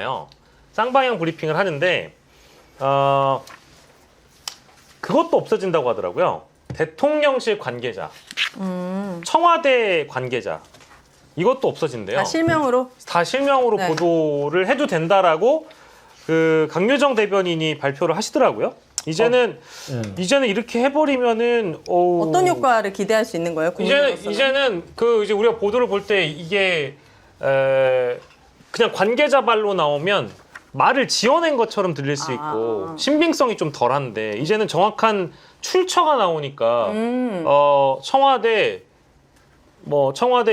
요. 쌍방향 브리핑을 하는데 그것도 없어진다고 하더라고요. 대통령실 관계자, 청와대 관계자 이것도 없어진대요. 다 실명으로? 다 실명으로 네. 보도를 해도 된다라고 그 강유정 대변인이 발표를 하시더라고요. 이제는 이렇게 해버리면은 어떤 효과를 기대할 수 있는 거예요? 이제는 그 이제 우리가 보도를 볼 때 이게 그냥 관계자 말로 나오면 말을 지어낸 것처럼 들릴 수 있고 신빙성이 좀 덜한데 이제는 정확한 출처가 나오니까 청와대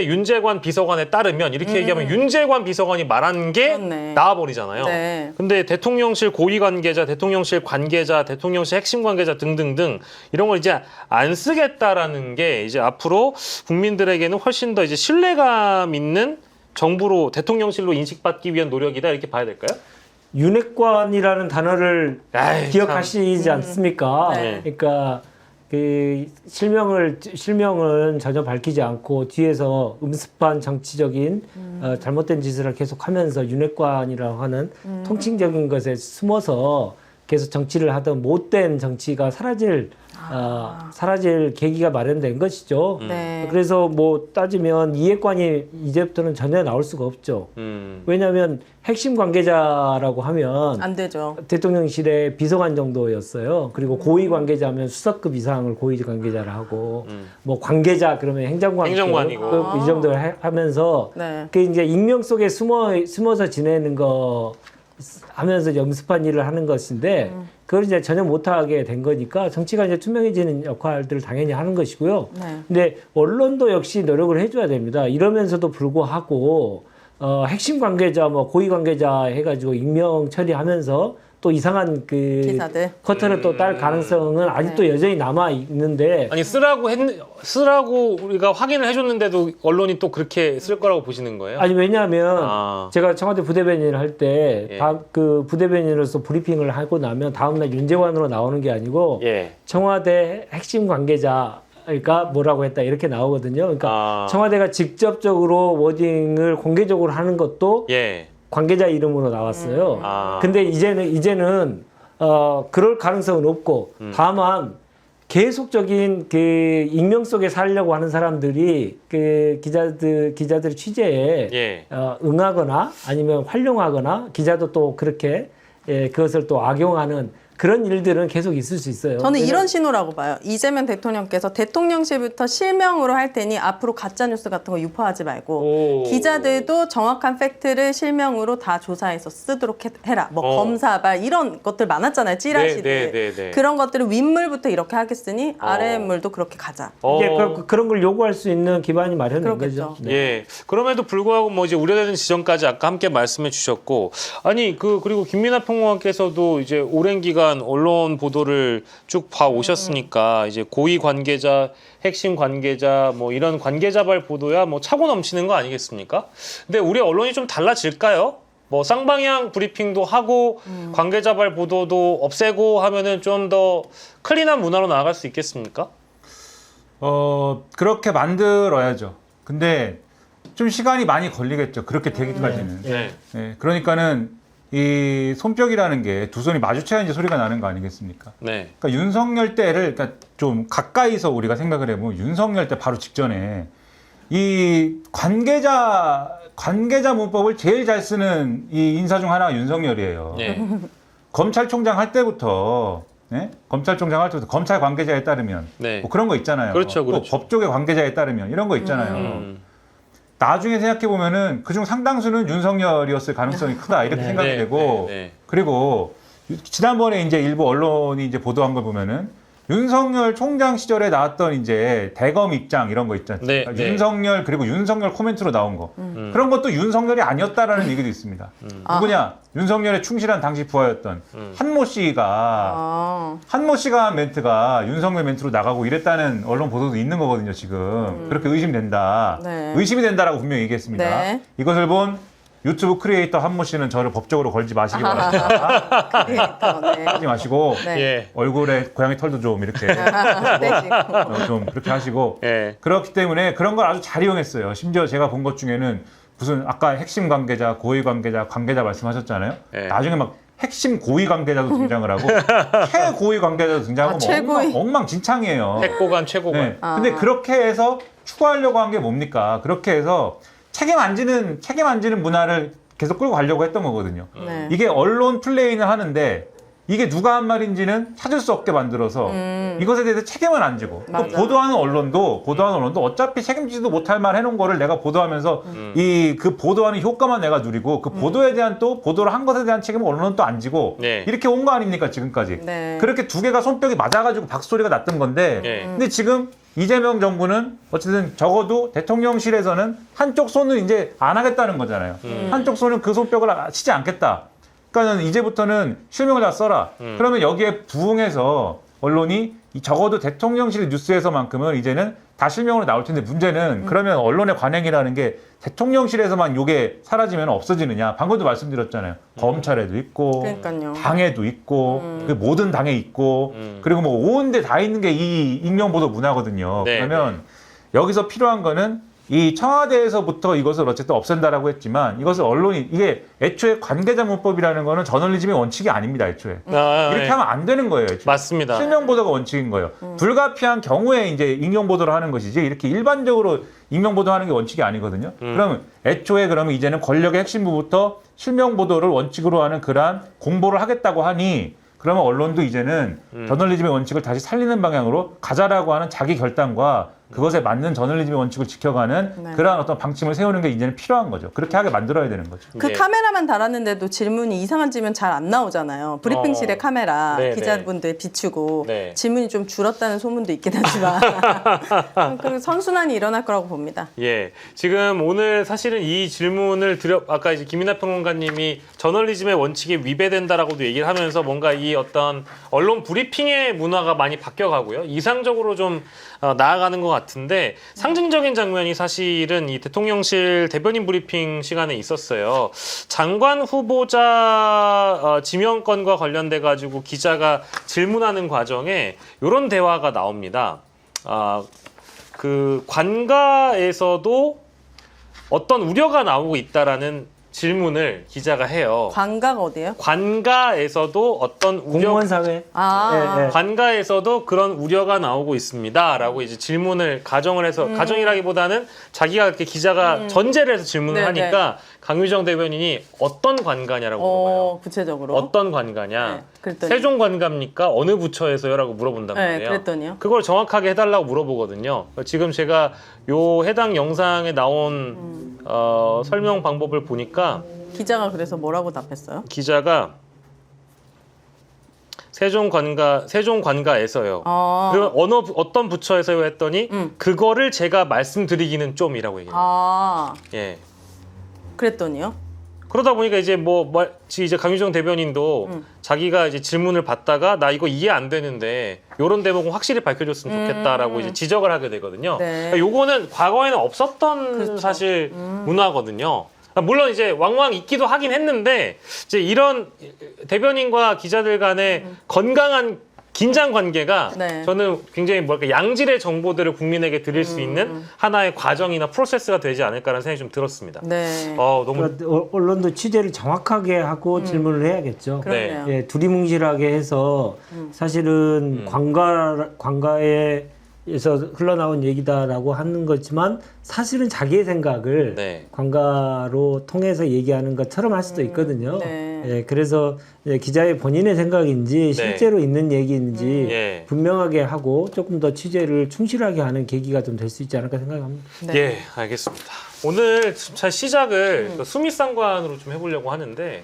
윤재관 비서관에 따르면 이렇게 얘기하면 윤재관 비서관이 말한 게 그렇네. 나와버리잖아요. 네. 근데 대통령실 고위 관계자, 대통령실 관계자, 대통령실 핵심 관계자 등등등 이런 걸 이제 안 쓰겠다라는 게 이제 앞으로 국민들에게는 훨씬 더 이제 신뢰감 있는 정부로 대통령실로 인식받기 위한 노력이다 이렇게 봐야 될까요? 윤핵관이라는 단어를 아이, 기억하시지 않습니까? 네. 그러니까 그 실명은 전혀 밝히지 않고 뒤에서 음습한 정치적인 잘못된 짓을 계속하면서 윤핵관이라고 하는 통칭적인 것에 숨어서 계속 정치를 하던 못된 정치가 사라질 계기가 마련된 것이죠. 네. 그래서 뭐 따지면 이해관이 이제부터는 전혀 나올 수가 없죠. 왜냐하면 핵심 관계자라고 하면 안 되죠. 대통령실의 비서관 정도였어요. 그리고 고위 관계자면 수석급 이상을 고위 관계자를 하고 뭐 관계자 그러면 행정관이고. 이 정도 하면서 네. 그 이제 익명 속에 숨어서 지내는 거 하면서 염습한 일을 하는 것인데 그걸 이제 전혀 못하게 된 거니까 정치가 이제 투명해지는 역할들을 당연히 하는 것이고요. 네. 근데 언론도 역시 노력을 해줘야 됩니다. 이러면서도 불구하고 핵심 관계자, 뭐 고위 관계자 해가지고 익명 처리하면서 또 이상한 그 기사들. 커터를 또 딸 가능성은 아직도 여전히 남아 있는데 아니 쓰라고 우리가 확인을 해줬는데도 언론이 또 그렇게 쓸 거라고 보시는 거예요? 아니 왜냐하면 아. 제가 청와대 부대변인을 할 때 예. 그 부대변인으로서 브리핑을 하고 나면 다음날 윤재관으로 나오는 게 아니고 예. 청와대 핵심 관계자가 뭐라고 했다 이렇게 나오거든요. 그러니까 청와대가 직접적으로 워딩을 공개적으로 하는 것도 예. 관계자 이름으로 나왔어요. 근데 이제는 그럴 가능성은 없고 다만 계속적인 그 익명 속에 살려고 하는 사람들이 그 기자들 취재에 예. 응하거나 아니면 활용하거나 기자도 또 그렇게 그것을 또 악용하는 그런 일들은 계속 있을 수 있어요. 저는 이런 신호라고 봐요. 이재명 대통령께서 대통령실부터 실명으로 할 테니 앞으로 가짜뉴스 같은 거 유포하지 말고 기자들도 정확한 팩트를 실명으로 다 조사해서 쓰도록 해라. 뭐 검사발 이런 것들 많았잖아요. 찌라시들. 네. 그런 것들을 윗물부터 이렇게 하겠으니 아랫물도 그렇게 가자. 이제 그런 걸 요구할 수 있는 기반이 마련된 그렇겠죠. 거죠. 네. 예. 그럼에도 불구하고 뭐 이제 우려되는 지점까지 아까 함께 말씀해 주셨고 아니 그리고 김민하 평론가께서도 이제 오랜 기간 언론 보도를 쭉 봐 오셨으니까 이제 고위 관계자, 핵심 관계자 뭐 이런 관계자발 보도야 뭐 차고 넘치는 거 아니겠습니까? 근데 우리 언론이 좀 달라질까요? 뭐 쌍방향 브리핑도 하고 관계자발 보도도 없애고 하면은 좀 더 클린한 문화로 나아갈 수 있겠습니까? 그렇게 만들어야죠. 근데 좀 시간이 많이 걸리겠죠. 그렇게 되기까지는. 네. 네, 그러니까는 이 손뼉이라는 게 두 손이 마주쳐야 이제 소리가 나는 거 아니겠습니까? 네. 그러니까 윤석열 때를 그러니까 좀 가까이서 우리가 생각을 해보면 윤석열 때 바로 직전에 이 관계자 문법을 제일 잘 쓰는 이 인사 중 하나가 윤석열이에요. 네. 검찰총장 할 때부터 검찰총장 할 때부터 검찰 관계자에 따르면 네. 뭐 그런 거 있잖아요. 그렇죠, 또 그렇죠. 법조계 관계자에 따르면 이런 거 있잖아요. 나중에 생각해 보면은 그중 상당수는 윤석열이었을 가능성이 크다 이렇게 생각이 되고 그리고 지난번에 이제 일부 언론이 이제 보도한 걸 보면은 윤석열 총장 시절에 나왔던 이제 대검 입장 이런 거 있잖아요. 그러니까 윤석열 그리고 윤석열 코멘트로 나온 거 그런 것도 윤석열이 아니었다라는 얘기도 있습니다. 누구냐? 윤석열의 충실한 당시 부하였던 한모 씨가 한 멘트가 윤석열 멘트로 나가고 이랬다는 언론 보도도 있는 거거든요. 지금 그렇게 의심된다. 네. 의심이 된다라고 분명히 얘기했습니다. 네. 이것을 본 유튜브 크리에이터 한모 씨는 저를 법적으로 걸지 마시기 바랍니다. 네. 하지 마시고 네. 예. 얼굴에 고양이 털도 좀 이렇게 좀 그렇게 하시고 예. 그렇기 때문에 그런 걸 아주 잘 이용했어요. 심지어 제가 본 것 중에는 무슨 아까 핵심 관계자, 고위 관계자, 관계자 말씀하셨잖아요. 네. 나중에 막 핵심 고위 관계자도 등장을 하고 최고위 관계자도 등장하고 뭐 최고위. 엉망진창이에요. 핵고관, 최고관. 네. 근데 그렇게 해서 추구하려고 한 게 뭡니까? 그렇게 해서 책임 안 지는 문화를 계속 끌고 가려고 했던 거거든요. 네. 이게 언론 플레이는 하는데 이게 누가 한 말인지는 찾을 수 없게 만들어서 이것에 대해서 책임을 안 지고 또 맞아. 보도하는 언론도 어차피 책임지도 못할 말 해놓은 거를 내가 보도하면서 이 그 보도하는 효과만 내가 누리고 그 보도에 대한 또 보도를 한 것에 대한 책임은 언론은 또 안 지고 네. 이렇게 온 거 아닙니까 지금까지. 네. 그렇게 두 개가 손뼉이 맞아가지고 박수소리가 났던 건데 네. 근데 지금 이재명 정부는 어쨌든 적어도 대통령실에서는 한쪽 손을 이제 안 하겠다는 거잖아요. 한쪽 손은 그 손뼉을 치지 않겠다. 그러니까는 이제부터는 실명을 다 써라. 그러면 여기에 부응해서 언론이 적어도 대통령실 뉴스에서만큼은 이제는 다 실명으로 나올 텐데 문제는 그러면 언론의 관행이라는 게 대통령실에서만 이게 사라지면 없어지느냐. 방금도 말씀드렸잖아요. 검찰에도 있고 그러니까요. 당에도 있고 그 모든 당에 있고 그리고 뭐 온 데 다 있는 게 이 익명보도 문화거든요. 네, 그러면 여기서 필요한 거는 이 청와대에서부터 이것을 어쨌든 없앤다라고 했지만 이것을 언론이 이게 애초에 관계자 문법이라는 거는 저널리즘의 원칙이 아닙니다. 애초에 이렇게 하면 안 되는 거예요. 애초에. 맞습니다. 실명 보도가 원칙인 거예요. 불가피한 경우에 이제 익명 보도를 하는 것이지 이렇게 일반적으로 익명 보도하는 게 원칙이 아니거든요. 그러면 애초에 그러면 이제는 권력의 핵심부부터 실명 보도를 원칙으로 하는 그러한 공보를 하겠다고 하니 그러면 언론도 이제는 저널리즘의 원칙을 다시 살리는 방향으로 가자라고 하는 자기 결단과 그것에 맞는 저널리즘의 원칙을 지켜가는 네. 그러한 어떤 방침을 세우는 게 이제는 필요한 거죠. 그렇게 하게 만들어야 되는 거죠. 그 네. 카메라만 달았는데도 질문이 이상한 질문 잘 안 나오잖아요. 브리핑실의 카메라 네, 기자분들 비추고 네. 질문이 좀 줄었다는 소문도 있긴 하지만 그 선순환이 일어날 거라고 봅니다. 예, 지금 오늘 사실은 이 질문을 아까 이제 김민하 평론가님이 저널리즘의 원칙에 위배된다라고도 얘기를 하면서 뭔가 이 어떤 언론 브리핑의 문화가 많이 바뀌어가고요. 이상적으로 좀 나아가는 것 같은데 상징적인 장면이 사실은 이 대통령실 대변인 브리핑 시간에 있었어요. 장관 후보자 지명권과 관련돼 가지고 기자가 질문하는 과정에 이런 대화가 나옵니다. 그 관가에서도 어떤 우려가 나오고 있다라는 질문을 기자가 해요. 관가가 어디예요? 관가에서도 어떤 공무원 사회. 예, 예. 관가에서도 그런 우려가 나오고 있습니다라고 이제 질문을 가정을 해서 가정이라기보다는 자기가 이렇게 기자가 전제를 해서 질문을 네, 하니까 강유정 대변인이 어떤 관가냐라고 물어봐요. 구체적으로. 어떤 관가냐? 네, 그랬더니. 세종관갑니까? 어느 부처에서요라고 물어본단 네, 말이에요. 그랬더니요. 그걸 정확하게 해달라고 물어보거든요. 지금 제가 요 해당 영상에 나온 설명 방법을 보니까 기자가 그래서 뭐라고 답했어요? 기자가 세종관가에서요. 그럼 어떤 부처에서요 했더니 그거를 제가 말씀드리기는 좀이라고 얘기해요. 예. 그랬더니요? 그러다 보니까 이제 이제 강유정 대변인도 자기가 이제 질문을 받다가 나 이거 이해 안 되는데 이런 대목은 확실히 밝혀줬으면 좋겠다라고 이제 지적을 하게 되거든요. 네. 그러니까 요거는 과거에는 없었던 그렇죠. 사실 문화거든요. 물론 이제 왕왕 있기도 하긴 했는데 이제 이런 대변인과 기자들 간의 건강한 긴장 관계가 네. 저는 굉장히 양질의 정보들을 국민에게 드릴 수 있는 하나의 과정이나 프로세스가 되지 않을까라는 생각이 좀 들었습니다. 네. 너무 그러니까 언론도 취재를 정확하게 하고 질문을 해야겠죠. 그러네요. 예, 두리뭉실하게 해서 사실은 관가에서 흘러나온 얘기다라고 하는 거지만 사실은 자기의 생각을 네. 관가로 통해서 얘기하는 것처럼 할 수도 있거든요. 네. 예, 그래서 기자의 본인의 생각인지 실제로 있는 얘기인지 예. 분명하게 하고 조금 더 취재를 충실하게 하는 계기가 좀 될 수 있지 않을까 생각합니다. 네. 예, 알겠습니다. 오늘 잘 시작을 수미상관으로 좀 해보려고 하는데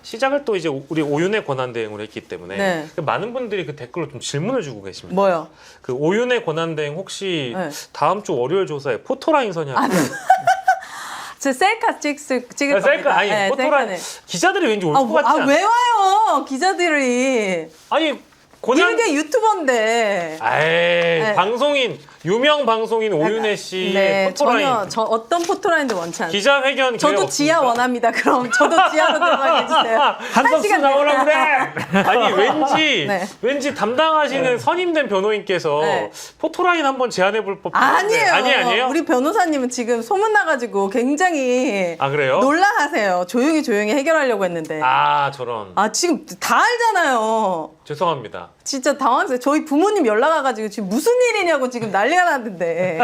시작을 또 이제 우리 오윤회 권한 대행으로 했기 때문에 네. 많은 분들이 그 댓글로 좀 질문을 주고 계십니다. 뭐요? 그 오윤회 권한 대행 혹시 네. 다음 주 월요일 조사에 포토라인 선이하고 저 셀카 찍을 겁니다. 셀카 아니 네, 포토라인 셀카는. 기자들이 왠지 올 것 같지 않아? 왜 와요? 기자들이. 아니 권한 이게 유튜버인데. 에이, 방송인 유명 방송인 오윤혜 씨의 네, 포토라인 전혀 저 어떤 포토라인도 원치 않습니다. 기자회견 저도 계획 지하 없습니까? 원합니다. 그럼 저도 지하로 들어가게 해주세요. 한석수 나오라 그래. 아니 왠지 네. 왠지 담당하시는 선임된 변호인께서 네. 포토라인 한번 제안해 볼 법한데 아니에요. 아니에요? 우리 변호사님은 지금 소문 나가지고 굉장히 아 그래요? 놀라하세요. 조용히 해결하려고 했는데. 아 저런 지금 다 알잖아요. 죄송합니다. 진짜 당황했어요. 저희 부모님 연락 와가지고 지금 무슨 일이냐고 지금 난리가 났는데.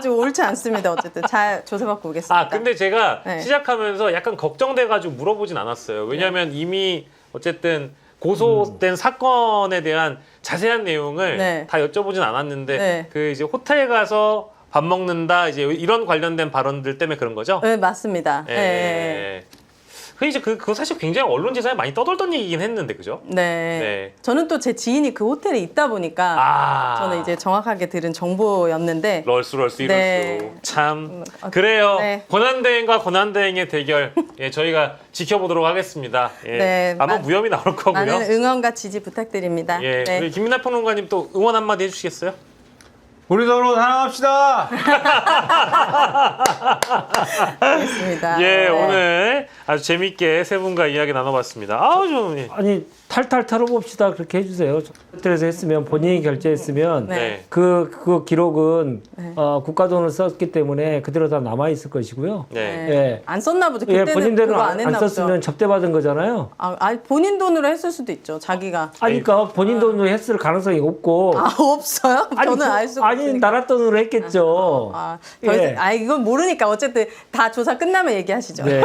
좀 옳지 않습니다. 어쨌든 잘 조사받고 오겠습니다. 아 근데 제가 네. 시작하면서 약간 걱정돼가지고 물어보진 않았어요. 왜냐하면 이미 어쨌든 고소된 사건에 대한 자세한 내용을 네. 다 여쭤보진 않았는데 네. 그 이제 호텔 가서 밥 먹는다 이제 이런 관련된 발언들 때문에 그런 거죠? 네, 맞습니다. 예. 네. 그 이제 그거 사실 굉장히 언론지사에 많이 떠돌던 얘기긴 했는데 그죠? 네. 네. 저는 또 제 지인이 그 호텔에 있다 보니까 아 저는 이제 정확하게 들은 정보였는데 럴수 이럴수 네. 참 그래요. 네. 권한대행과 권한대행의 대결 예, 저희가 지켜보도록 하겠습니다. 예. 네, 아마 많- 무혐의 나올 거고요. 많은 응원과 지지 부탁드립니다. 예, 네. 우리 김민하 평론가님 또 응원 한마디 해주시겠어요? 우리 서로 사랑합시다. 알겠습니다. 예, 네. 오늘 아주 재밌게 세 분과 이야기 나눠봤습니다. 아우 좀 예. 아니 탈탈 털어봅시다 그렇게 해주세요. 호텔에서 했으면 본인이 결제했으면 네. 그 기록은 국가 돈을 썼기 때문에 그대로 다 남아 있을 것이고요. 네. 네. 예. 안 썼나 보죠. 예, 그때는 본인대로 그거 안 안 했나 보죠. 썼으면 접대받은 거잖아요. 본인 돈으로 했을 수도 있죠. 자기가. 아니, 그러니까 본인 돈으로 했을 가능성이 없고. 없어요? 저는 알 수가 아니 없으니까. 나라 돈으로 했겠죠. 예. 이건 모르니까 어쨌든 다 조사 끝나면 얘기하시죠. 네.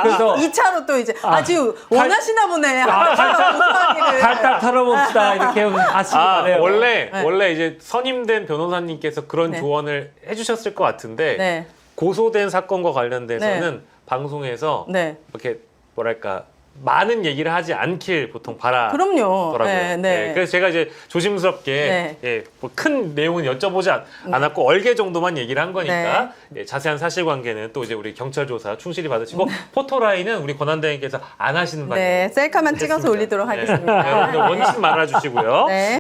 그래서 2차로 또 이제 지금 원하시나 보네. 조사하기를. 탈탈 털어봅시다 이렇게 하시기 바래요. 원래 이제 선임된 변호사님께서 그런 네. 조언을 해주셨을 것 같은데 네. 고소된 사건과 관련돼서는 방송에서 네. 이렇게 뭐랄까 많은 얘기를 하지 않길 보통 바라더라고요. 그럼요. 네, 네. 그래서 제가 이제 조심스럽게 네. 뭐 큰 내용은 여쭤보지 않았고 얼개 정도만 얘기를 한 거니까 네. 자세한 사실관계는 또 이제 우리 경찰 조사 충실히 받으시고 포토라인은 우리 권한대행께서 안 하시는 바에 네, 셀카만 찍어서 올리도록 하겠습니다. 여러분들 원칙 말아주시고요. 네.